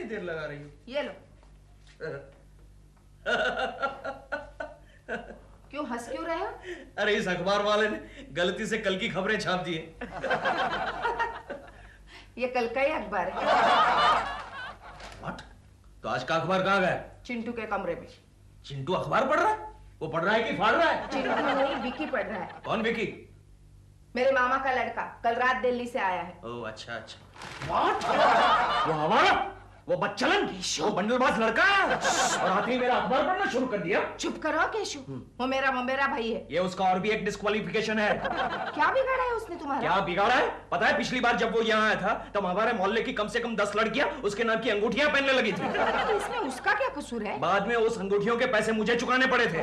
देर लगा रही हो? ये लो। क्यों हंस क्यों रहे हो? अरे इस अखबार वाले ने गलती से कल की खबरें छाप दी है। ये कल का ही अखबार है। What? तो आज का अखबार कहाँ गया? चिंटू के कमरे में। चिंटू अखबार पढ़ रहा है? वो पढ़ रहा है कि फाड़ रहा है? चिंटू नहीं, विकी पढ़ रहा है। कौन विकी? मेरे मामा का लड़का, कल रात दिल्ली से आया है। ओह अच्छा अच्छा। What? वो हमारा? वो बच्चलन? वो बंडलबाज लड़का? और आते ही मेरा अखबार पढ़ना शुरू कर दिया? चुप करो केशु, वो मेरा भाई है। ये उसका और भी एक डिस्क्वालिफिकेशन है। क्या बिगाड़ा है उसने तुम्हारा? क्या बिगाड़ा है? पता है पिछली बार जब वो यहाँ आया था तब हमारे मोहल्ले की कम से कम 10 लड़कियां उसके नाम की अंगूठियां पहनने लगी थी। तो इसमें उसका क्या कसूर है? बाद में उस अंगूठियों के पैसे मुझे चुकाने पड़े थे।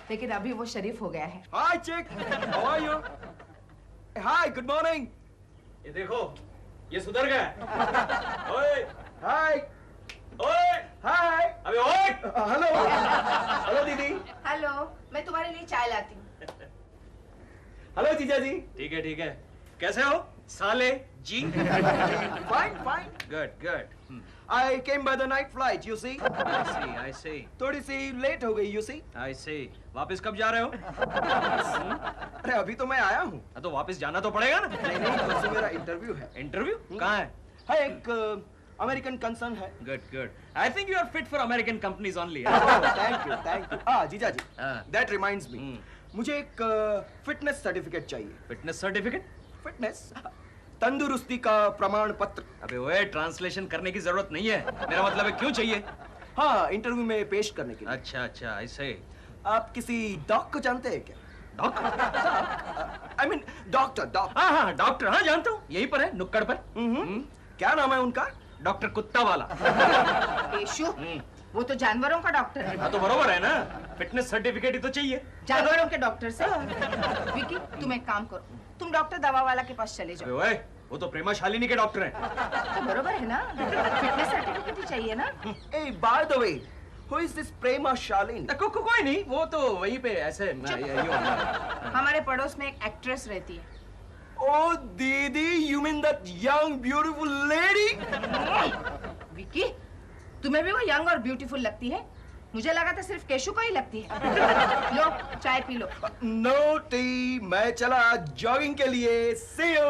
लेकिन अभी वो शरीफ हो गया है। Hi chick, how are you? Hi, good morning. ये देखो, ये सुधर गया। ओए, Hi, ओए, hi. अबे ओए, Hello, hello दीदी. हेलो, मैं तुम्हारे लिए चाय लाती हूँ। Hello जीजा जी. ठीक है। कैसे हो? साले जी? Fine, fine. Good. I came by the night flight, you see. I see. थोड़ी सी लेट हो गई, you see. I see. वापस कब जा रहे हो? अरे अभी तो मैं आया हूँ. तो वापस जाना तो पड़ेगा ना? नहीं, परसों मेरा इंटरव्यू है. इंटरव्यू? कहाँ है? है एक अमेरिकन कंसर्न है. Good. I think you are fit for American companies only. Thank you. जीजा जी. हाँ. That reminds me. मुझे एक फिटनेस सर्टिफिकेट चाहिए. Fitness certificate? फिटनेस तंदुरुस्ती का प्रमाण पत्र. अबे ओए, ट्रांसलेशन करने की जरूरत नहीं है. मेरा मतलब है क्यों चाहिए? हाँ, इंटरव्यू में पेश करने के लिए. अच्छा, ऐसे. आप किसी डॉक को जानते हैं क्या? डॉक? I mean doctor. हाँ, डॉक्टर. हाँ, जानता हूँ. यहीं पर है, नुक्कड़ पर. क्या नाम है उनका? डॉक्टर कुत्ता वाला. केशु, वो तो जानवरों का डॉक्टर है। हाँ तो बरोबर है ना. फिटनेस सर्टिफिकेट ही तो चाहिए जानवरों के डॉक्टर से। विकी, तुम एक काम करो, तुम डॉक्टर दवा वाला के पास चले जाओ। ओए, वो तो प्रेमा शालिनी के डॉक्टर हैं. तो बरोबर है ना, फिटनेस सर्टिफिकेट ही चाहिए ना। Hey, by the way, who is this प्रेमा शालिनी? कोई नहीं, वो तो वहीं पे ऐसे. हमारे पड़ोस में एक एक्ट्रेस रहती है। Oh दीदी, you mean that young beautiful lady? Vicky, तुम्हें भी वो यंग और ब्यूटीफुल लगती है? मुझे लगा था सिर्फ केशु को ही लगती है। लो, चाय पी लो। No tea, मैं चला जॉगिंग के लिए. See you.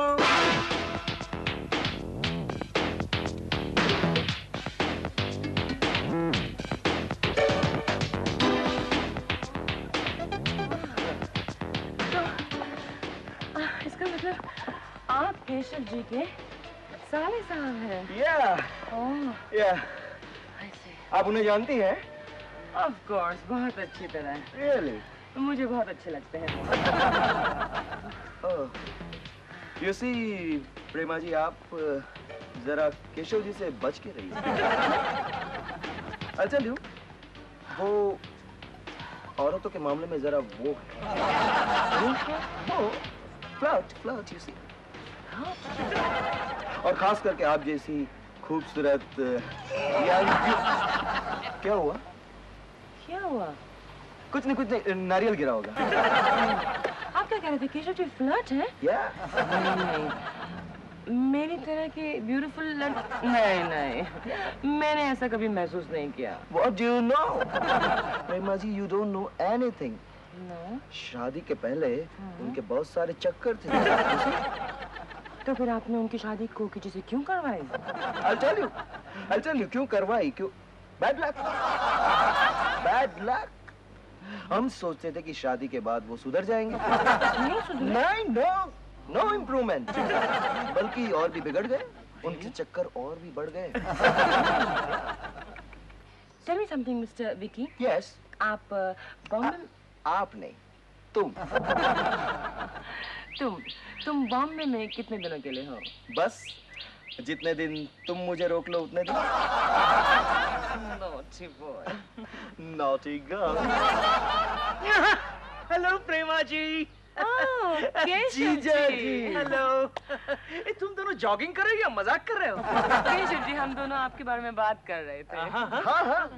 इसका मतलब आप केशव जी के साले साहब हैं? Yeah. आप उन्हें जानती हैं? Of course, बहुत अच्छी तरह. Really? मुझे बहुत अच्छे लगते हैं. Oh. You see, प्रेमा जी, आप जरा केशव जी से बच के रहिए. I'll tell you, वो औरतों के मामले में जरा वो है. Flirt, you see. और खास करके आप जैसी खूबसूरत क्या हुआ? कुछ नहीं, नारियल गिरा होगा. आप क्या कह रहे थे? केशव जी फ्लर्ट है? नहीं, मेरी तरह की ब्यूटीफुल लड़की नहीं, मैंने ऐसा कभी महसूस नहीं किया. What do you know? Prema ji, you don't know anything. No. शादी के पहले उनके बहुत सारे चक्कर थे. तो फिर आपने उनकी शादी कोकी जी से क्यों करवाई? I'll tell you क्यों करवाई. क्यों? Bad luck. हम सोचते थे कि शादी के बाद वो सुधर जाएंगे. नहीं सुधरे? No improvement. बल्कि और भी बिगड़ गए. उनके चक्कर और भी बढ़ गए. Tell me something, Mr. Vicky. Yes. आप बॉम्बे? आप नहीं, तुम बॉम्बे में कितने दिनों के लिए हो? बस जितने दिन तुम मुझे रोक लो उतने दिन. Naughty boy. Naughty girl. Hello Prema ji. जीजा जी। हेलो। तुम दोनों जॉगिंग कर रहे हो या मजाक कर रहे हो? केशव जी, हम दोनों आपके बारे में बात कर रहे थे। हाँ,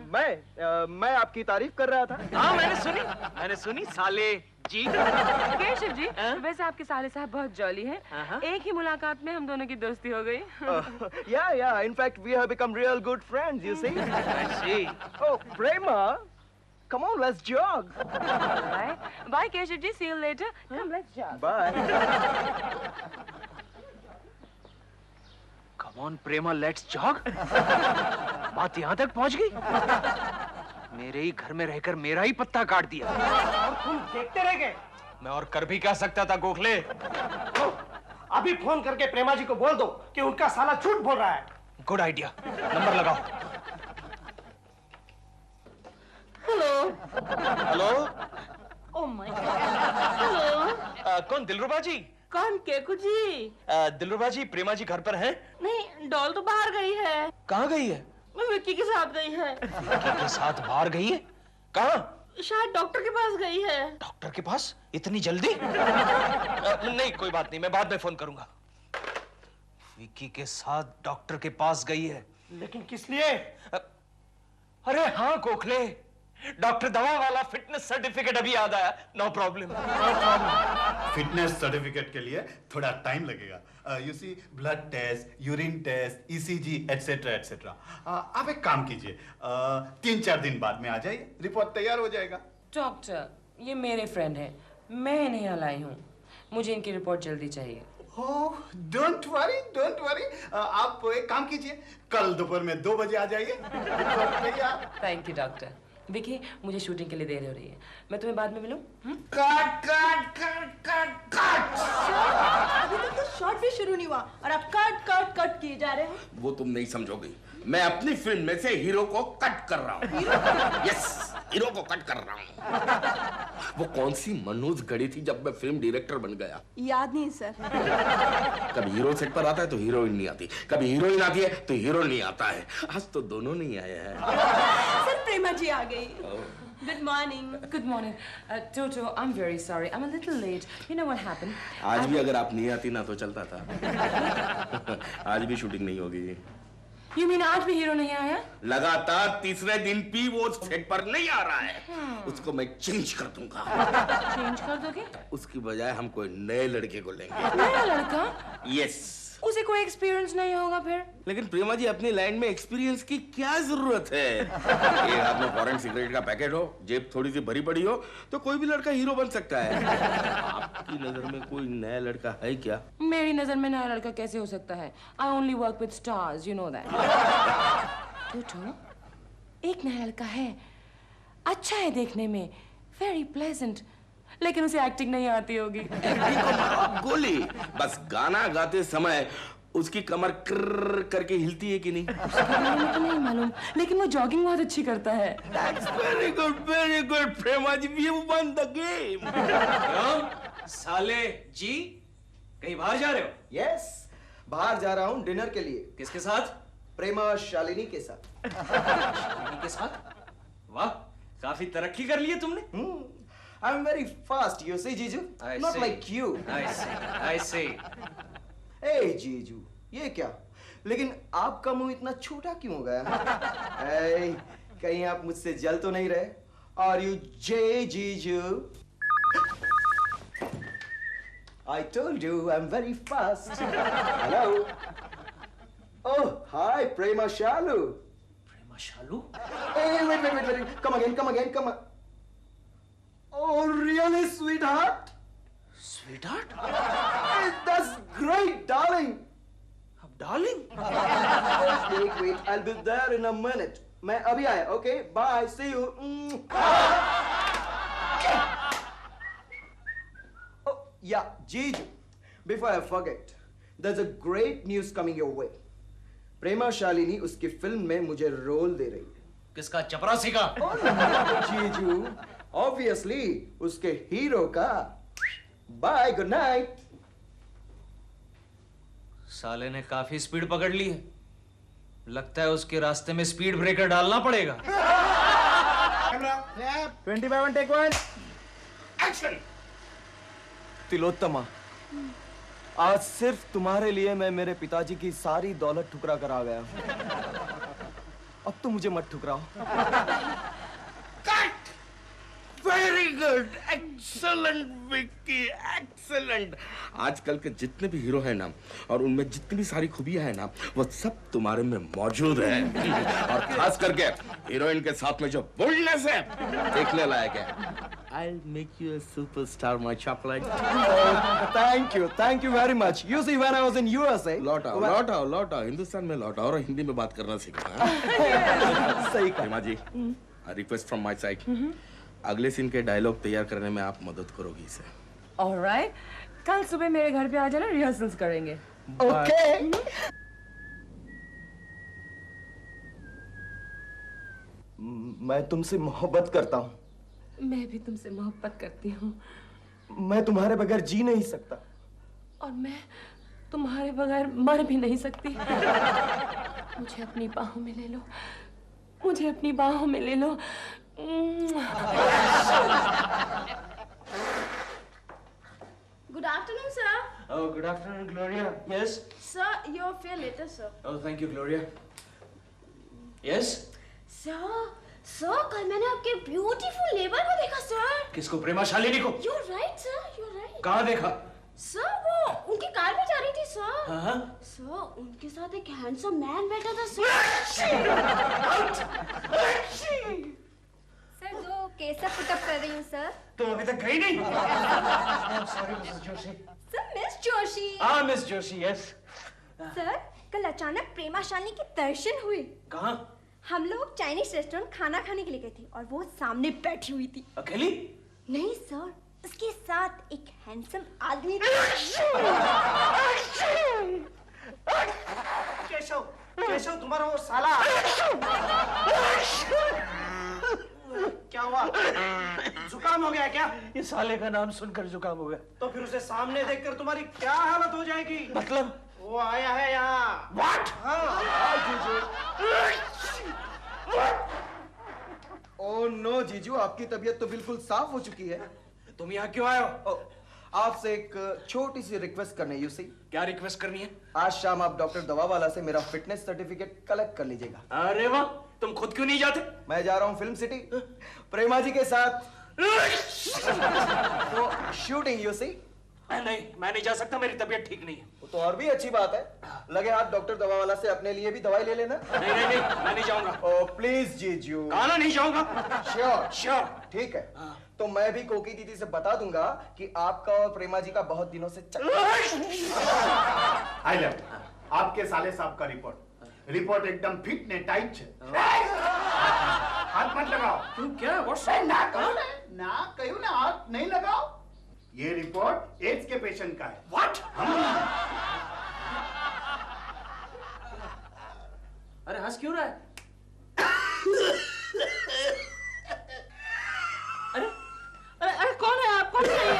मैं आपकी तारीफ कर रहा था। हाँ, मैंने सुनी साले जी। केशव जी, वैसे आपके साले साहब बहुत जॉली हैं। एक ही मुलाकात में हम दोनों की दोस्ती हो गई। Yeah, in fact we have become real good friends, you see. I see. Oh, Prema, come on, let's jog. Alright. Bye, Keshav ji. See you later. Come, let's jog. Bye. Come on, Prema, let's jog. बात यहाँ तक पहुँच गई। मेरे ही घर में रहकर मेरा ही पत्ता काट दिया। और तुम देखते रह गए। मैं और कर भी क्या सकता था गोखले? तो अभी फोन करके प्रेमा जी को बोल दो कि उनका साला झूठ बोल रहा है। Good idea. नंबर लगाओ। Hello. Oh my God. Hello. कौन? दिलरुबा जी? कौन? केकू जी? दिलरुबा जी, प्रेमा जी घर पर हैं? नहीं, डॉल तो बाहर गई है। कहाँ गई है? वो विक्की के साथ गई है। विक्की के साथ बाहर गई है? कहाँ? शायद डॉक्टर के पास गई है। डॉक्टर के पास? इतनी जल्दी? नहीं, कोई बात नहीं, मैं बाद में फोन करूंगा। विक्की के साथ डॉक्टर के पास गई है। लेकिन किस लिए? अरे हाँ गोखले, डॉक्टर दवा वाला फिटनेस सर्टिफिकेट अभी याद आया। No problem. फिटनेस सर्टिफिकेट के लिए थोड़ा टाइम लगेगा। You see, blood test, urine test, ECG etcetera etcetera. आप एक काम कीजिए, 3-4 दिन बाद में आ जाइए, रिपोर्ट तैयार हो जाएगा। डॉक्टर, ये मेरे फ्रेंड है, मैं इन्हें लाई हूँ, मुझे इनकी रिपोर्ट जल्दी चाहिए। ओह, डोंट वरी। आप एक काम कीजिए, कल दोपहर में 2 बजे आ जाइए, रिपोर्ट तैयार। Thank you doctor. विकी, मुझे शूटिंग के लिए देर हो रही है, मैं तुम्हें बाद में मिलूं? कट। अभी तक तो शॉट भी शुरू नहीं हुआ और आप कट किए जा रहे हैं। वो तुम नहीं समझोगी। मैं अपनी फिल्म में से हीरो को कट कर रहा हूँ। यस, हीरो को कट कर रहा हूँ। वो कौन सी मनहूस घड़ी थी जब मैं फिल्म डायरेक्टर बन गया? याद नहीं सर। कभी हीरो सेट पर आता है तो हीरोइन नहीं आती, कभी हीरोइन आती है तो हीरो नहीं आता है। आज तो दोनों नहीं आए हैं। सर, प्रेमा जी आ गई। Good morning. Good morning. Toto, I'm very sorry. I'm a little late. You know what happened? आज भी अगर आप नहीं आती ना तो चलता था। आज भी शूटिंग नहीं होगी। You mean आज भी हीरो नहीं आया? लगातार तीसरे दिन भी वो सेट पर नहीं आ रहा है। उसको मैं चेंज कर दूंगा। चेंज कर दोगे? उसकी बजाय हम कोई नए लड़के को लेंगे। नया लड़का? यस। उसे कोई एक्सपीरियंस नहीं होगा फिर? लेकिन प्रेमा जी, अपनी लाइन में एक्सपीरियंस की क्या जरूरत है? एक हाथ में फॉरेन सिगरेट का पैकेट हो, जेब थोड़ी सी भरी पड़ी हो, तो कोई भी लड़का हीरो बन सकता है। आपकी नजर में कोई नया लड़का है क्या? मेरी नजर में नया लड़का कैसे हो सकता है? I only work with stars, you know that. टोटो, एक नया लड़का है, अच्छा है देखने में, very pleasant, लेकिन उसे एक्टिंग नहीं आती होगी। एक्टिंग को मारो गोली। बस गाना गाते समय उसकी कमर कर्र करके हिलती है कि नहीं? उसके बारे में तो नहीं मालूम, लेकिन वो जॉगिंग बहुत अच्छी करता है। That's very good, Prema ji, we won the game. साले जी, कहीं बाहर जा रहे हो? यस, बाहर जा रहा हूँ डिनर के लिए। किसके साथ? प्रेमा शालिनी के साथ। शालिनी के साथ? वाह, काफी तरक्की कर ली है तुमने। I'm very fast, you see, Jiju. I Not see. like you. I see. Hey, जीजू, ये क्या? लेकिन आपका मुंह इतना छोटा क्यों हो गया? hey, कहीं आप मुझसे जल तो नहीं रहे? Are you J, जीजू? I told you I'm very fast. Hello. Oh, hi, Prema Shalu. Prema Shalu? Hey, wait. Come again. Oh, really, sweetheart? Sweetheart? Hey, that's great, darling. अब darling? Wait, I'll be there in a minute. मैं अभी आया, okay? Bye, see you. Oh, yeah, Jiju. Before I forget, there's a great news coming your way. प्रेमा शालिनी उसकी film में मुझे role दे रही है। किसका? चपरासी का? जीजू, obviously उसके हीरो का। Bye, good night. साले ने काफी स्पीड पकड़ ली है, लगता है उसके रास्ते में स्पीड ब्रेकर डालना पड़ेगा। 20 by 1, take 1. एक्शन। तिलोत्तमा, आज सिर्फ तुम्हारे लिए मैं मेरे पिताजी की सारी दौलत ठुकरा कर आ गया हूं। अब तो मुझे मत ठुकराओ। Very good, excellent Vicky, excellent. आजकल के जितने भी हीरो हैं ना, और उनमें जितनी भी सारी खूबियां हैं ना, वो सब तुम्हारे में मौजूद है। और खास करके हीरोइन के साथ में जो बोल्डनेस है, देखने लायक है। I'll make you a superstar, my chocolate. Thank you very much. You see, when I was in USA. लौट आओ। हिंदुस्तान में लौट आओ और हिंदी में बात करना सीखना। सही कहा। प्रेमा जी, रिक्वेस्ट फ्रॉम माय साइड। अगले सीन के डायलॉग तैयार करने में आप मदद करोगी इसे। ऑलराइट, कल सुबह मेरे घर पे आ जाना, रिहर्सल्स करेंगे। ओके। मैं तुमसे मोहब्बत करता हूँ। मैं भी तुमसे मोहब्बत करती हूँ। मैं तुम्हारे बगैर जी नहीं सकता। और मैं तुम्हारे बगैर मर भी नहीं सकती। मुझे अपनी बाहों में ले लो, मुझे अपनी बाहों में ले लो। Good afternoon, sir. Oh, good afternoon, Gloria. Yes. Sir, your fare later, sir. Oh, thank you, Gloria. Yes. Sir, कल मैंने आपके ब्यूटीफुल लेबर को देखा, सर। किसको? प्रेमा शालिनी को? You're right, sir. You're right. कहाँ देखा? सर, वो उनकी कार में जा रही थी, सर। हाँ? सर, उनके साथ एक हैंडसम मैन बैठा था, सर। सर, जो केसा पुटअप कर रही हूँ, सर। तुम अभी तक गई नहीं? Sorry, Mrs. Joshi. Sir, miss Joshi. हाँ, मिस जोशी, yes. सर, कल अचानक प्रेमा शालिनी की दर्शन हुई। कहाँ? हम लोग चाइनीज रेस्टोरेंट खाना खाने के लिए गए थे और वो सामने बैठी हुई थी। अकेली? नहीं सर, उसके साथ एक हैंडसम आदमी। केशव तुम्हारा वो साला क्या हुआ? जुकाम हो गया क्या? ये साले का नाम सुनकर जुकाम हो गया। तो फिर उसे सामने देखकर तुम्हारी क्या हालत हो जाएगी? मतलब? वो आया है यहाँ। What? हाँ। ओह नो जीजू, आपकी तबीयत तो बिल्कुल साफ हो चुकी है। तुम यहाँ क्यों आए हो? आपसे एक छोटी सी रिक्वेस्ट करनी है। यूसी। क्या रिक्वेस्ट करनी है? आज शाम आप डॉक्टर दवावाला से मेरा फिटनेस सर्टिफिकेट कलेक्ट कर लीजिएगा। अरे वाह, तुम खुद क्यों नहीं जाते? मैं जा रहा हूँ फिल्म सिटी, प्रेमा जी के साथ तो शूटिंग। यूसी। नहीं, मैं नहीं जा सकता, मेरी तबीयत ठीक नहीं है। तो और भी अच्छी बात है, लगे हाथ डॉक्टर दवावाला से अपने लिए भी दवाई ले लेना। नहीं, मैं नहीं जाऊंगा। ओह प्लीज जीजू। कहाँ नहीं जाऊंगा? श्योर। ठीक है, तो मैं भी कोकी दीदी से बता दूंगा कि आपका और प्रेमा जी का बहुत दिनों से आई लव आपके साले साहब का रिपोर्ट एकदम फिट ने टाइट है। हाथ मत लगाओ। तुम क्या? ना कहीं ना हाथ नहीं लगाओ। ये रिपोर्ट एड्स के पेशेंट का है। व्हाट? अरे हंस क्यों रहा है? अरे कौन है आप? कौन है ये?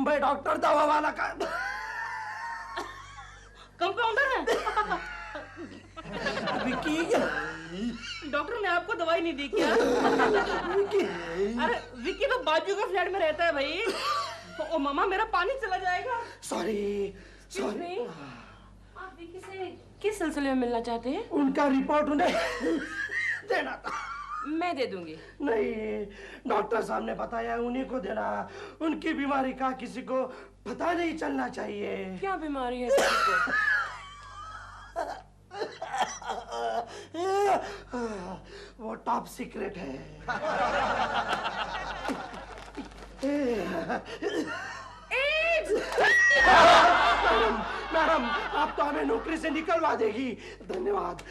मैं डॉक्टर दवा वाला का कंपाउंडर है। डॉक्टर ने आपको दवाई नहीं दी क्या? अरे विक्की तो बाजू के फ्लैट में रहता है भाई। ओ मामा, मेरा पानी चला जाएगा। सॉरी। आप विक्की से किस सिलसिले में मिलना चाहते हैं? उनका रिपोर्ट उन्हें देना था। मैं दे दूंगी। नहीं, डॉक्टर साहब ने बताया उन्हीं को देना। उनकी बीमारी का किसी को पता नहीं चलना चाहिए। क्या बीमारी है किसी को? वो टॉप सीक्रेट है। मैडम, आप तो हमें नौकरी से निकलवा देगी। धन्यवाद।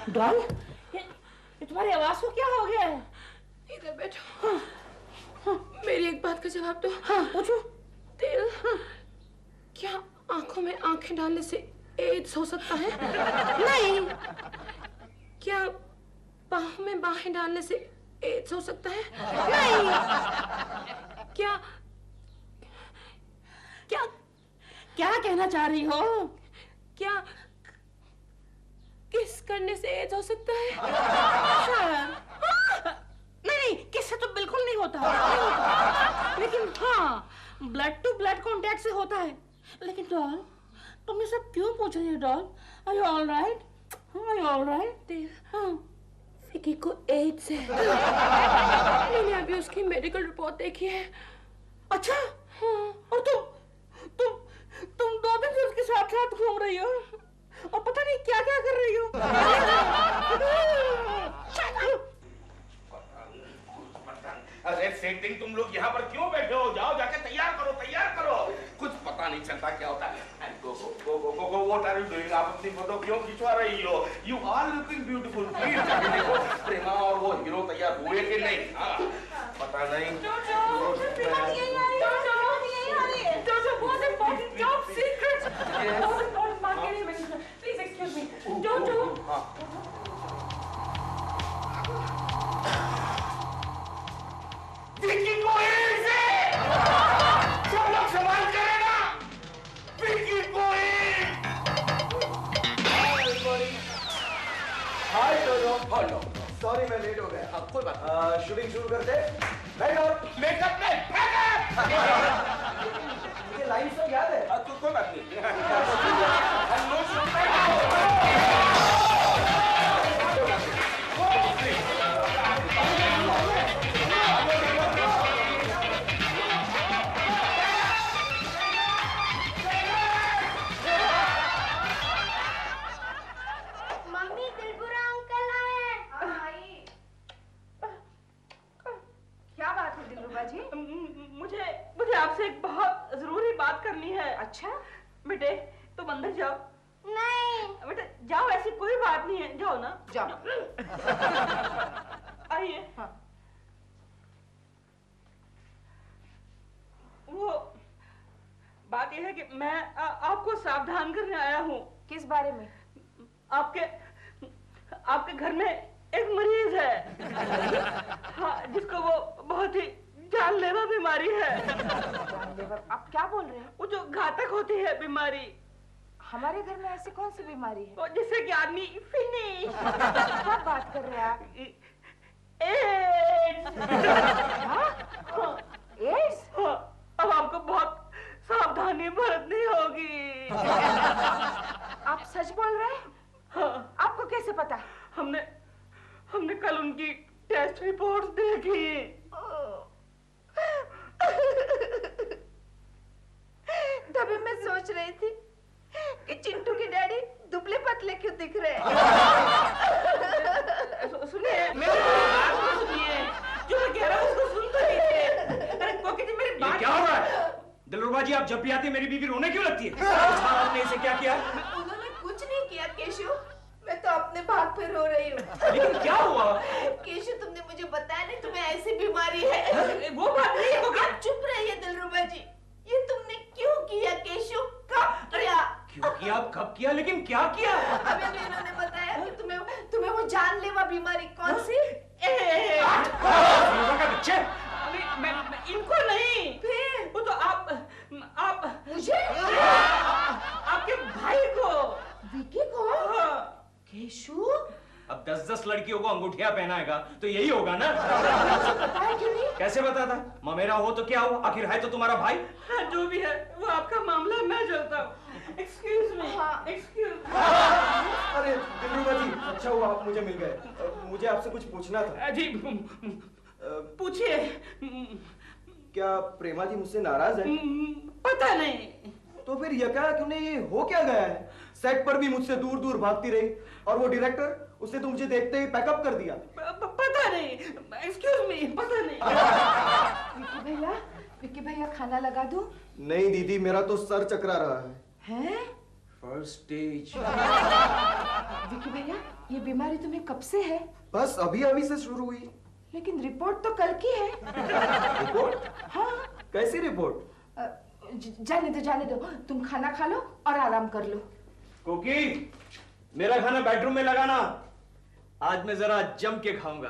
डॉल, ये तुम्हारी आवाज को क्या हो गया है? इधर बैठो। मेरी एक बात का जवाब दो। पूछो। तेल, क्या आंखों में आंखें डालने से एड्स हो सकता है? नहीं। क्या बाहों में बाहें डालने से एड्स हो सकता है? नहीं। क्या क्या कहना चाह रही हो? क्या किस करने से एड्स हो सकता है? नहीं, किससे तो बिल्कुल नहीं होता। लेकिन हाँ, ब्लड टू ब्लड कांटेक्ट से होता है। लेकिन डॉल, तुम ये सब क्यों पूछ रही हो doll? Are you all right? Are you all right? हाँ। विकी को एड्स है। मैंने अभी उसकी मेडिकल रिपोर्ट देखी है। अच्छा? हाँ। और तुम 2 दिन से उसके साथ साथ घूम रही हो और पता नहीं क्या क्या कर रही हो। अरे सेटिंग, तुम लोग यहाँ पर क्यों बैठे हो? जाओ जाके तैयार करो, तैयार करो। कुछ पता नहीं चलता क्या होता है। Go, what are you doing? आप अपनी फोटो क्यों खिंचवा रही हो? You are looking beautiful. Please जाके देखो प्रेमा और वो हीरो तैयार हुए कि नहीं। हाँ, पता नहीं। बहुत इंपॉर्टेंट जॉब सीक्रेट। बहुत important marketing manager. Please excuse me. Vicky को एड्स है। सब लोग सवाल करेगा। विकी को एड्स। हाय टोनो। सॉरी मैं लेट हो गया। कोई बात। शूटिंग शुरू करते। मेकअप में ये लाइन सब याद है? कोई बात नहीं। मम्मी त्रिपुरा अंकल आए। क्या बात है दिलरुबा जी? मुझे आपसे एक बहुत जरूरी बात करनी है। अच्छा बेटे, तुम अंदर जाओ। नहीं। बेटे जाओ, ऐसी कोई बात नहीं है, जाओ ना। जाओ। आइए। हाँ। वो बात यह है कि मैं आपको सावधान करने आया हूँ। किस बारे में? आपके घर में एक मरीज है। हाँ, जिसको वो बहुत ही जानलेवा बीमारी है। जानलेवा? आप क्या बोल रहे हैं? वो जो घातक होती है बीमारी। हमारे घर में ऐसी कौन सी बीमारी है? वो जिससे कि आदमी फिनिश। क्या बात कर रहे हैं आप? एड्स। हाँ? एड्स? हाँ, अब आपको बहुत सावधानी बरतनी होगी। आप सच बोल रहे हैं? हाँ। आपको कैसे पता? हमने कल उनकी टेस्ट रिपोर्ट्स देखी। तभी मैं सोच रही थी कि चिंटू के डैडी दुबले पतले क्यों दिख रहे हैं। सुनिए, मेरी बात तो सुनिए। जो मैं कह रहा हूँ उसको सुन तो लीजिए। अरे कोकी जी, मेरी बात। क्या हो रहा है? दिलरुबा जी, आप जब भी आती है मेरी बीवी रोने क्यों लगती है? आपने इसे क्या किया? उन्होंने कुछ नहीं किया केशु, मैं तो अपने भाग पे रो रही हूँ। लेकिन क्या हुआ? केशु, तुमने मुझे बताया नहीं तुम्हें ऐसी बीमारी है। वो बात नहीं है। आप चुप रहिए दिलरुबा जी। ये तुमने क्यों किया केशु? कब किया? क्यों किया? कब किया? लेकिन क्या किया? अभी भी इन्होंने बताया कि तुम्हें वो जानलेवा बीमारी कौन सी? बच्चे, मैं इनको नहीं। फिर वो तो आप मुझे? आपके भाई को। विकी को? हाँ। केशु, अब 10-10 लड़कियों को अंगूठियां पहनाएगा तो यही होगा ना? बताया क्यों नहीं? कैसे बताता? ममेरा हो तो क्या हो, आखिर है तो तुम्हारा भाई। हाँ, जो भी है वो आपका मामला, मैं चलता हूँ। Excuse me. हाँ। एक्सक्यूज। अरे दिलरुबा जी, अच्छा हुआ आप मुझे मिल गए। मुझे आपसे कुछ पूछना था। जी पूछिए। क्या प्रेमा जी मुझसे नाराज है? पता नहीं। तो फिर यका क्यों नहीं, ये हो क्या गया है? सेट पर भी मुझसे दूर दूर भागती रही और वो डायरेक्टर, उसने तो मुझे देखते ही पैकअप कर दिया। पता नहीं। एक्सक्यूज मी, पता नहीं। विकी भैया खाना लगा दूं? नहीं दीदी, मेरा तो सर चकरा रहा है। हैं? First stage. विकी भैया, ये बीमारी तुम्हें कब से है? बस अभी से शुरू हुई। लेकिन रिपोर्ट तो कल की है। रिपोर्ट? हाँ। कैसी रिपोर्ट? जाने दो, तुम खाना खा लो और आराम कर लो। कोकी, मेरा खाना बेडरूम में लगाना। आज मैं जरा जम के खाऊंगा।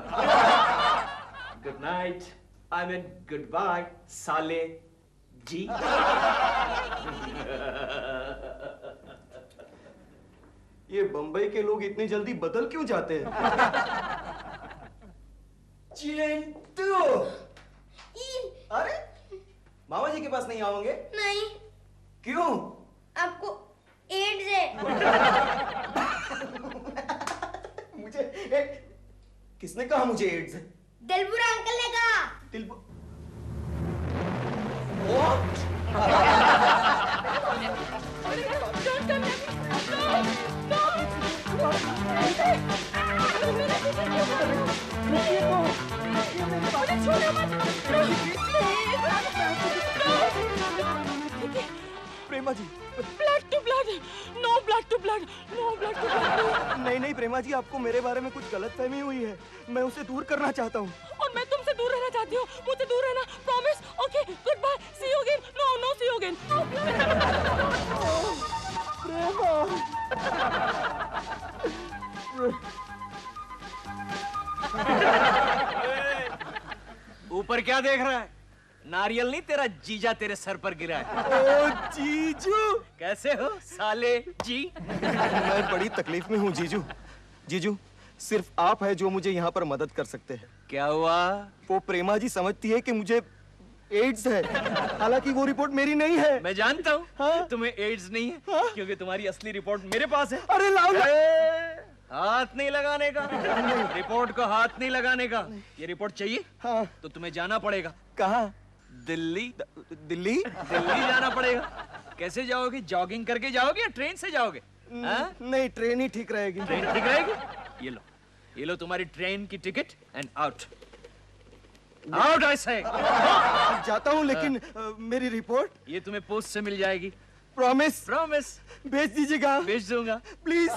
Good night, I mean good bye साले जी। ये बंबई के लोग इतनी जल्दी बदल क्यों जाते हैं? चिंटू! अरे मामा जी के पास नहीं आओगे? नहीं। क्यों? आपको एड्स है। मुझे किसने कहा मुझे एड्स है? दिलबुरा अंकल ने कहा। Prema ji, blood to blood, no blood to blood, no blood to blood. नहीं नहीं प्रेमा जी, आपको मेरे बारे में कुछ गलतफहमी हुई है। मैं उसे दूर करना चाहता हूँ। और मैं तुमसे दूर रहना चाहती हूँ। मुझसे दूर रहना, promise? Okay, good bye, see you again. No no, see you again. ऊपर क्या देख रहा है? नारियल नहीं, तेरा जीजा तेरे सर पर गिरा है। ओ जीजू, कैसे हो साले जी? मैं बड़ी तकलीफ में हूँ जीजू। जीजू, सिर्फ आप है जो मुझे यहाँ पर मदद कर सकते हैं। क्या हुआ? वो प्रेमा जी समझती है कि मुझे एड्स है, हालांकि वो रिपोर्ट मेरी नहीं है। मैं जानता हूँ। हाँ? तुम्हें एड्स नहीं है। हाँ? क्योंकि तुम्हारी असली रिपोर्ट मेरे पास है। अरे लाओ ना। हाथ नहीं लगाने का। रिपोर्ट को हाथ नहीं लगाने का। ये रिपोर्ट चाहिए? हाँ। तो तुम्हें जाना पड़ेगा। कहाँ? दिल्ली। दिल्ली? दिल्ली जाना पड़ेगा। कैसे जाओगे? जॉगिंग करके जाओगे या ट्रेन से जाओगे? हाँ? नहीं, ट्रेन ही ठीक रहेगी। ट्रेन ठीक रहेगी? ये लो तुम्हारी ट्रेन की ticket and out. Out I से। जाता हूँ, लेकिन मेरी रिपोर्ट? ये तुम्हें पोस्ट से मिल जाएगी। प्रॉमिस? प्रॉमिस। भेज दीजिएगा। भेज दूंगा। प्लीज।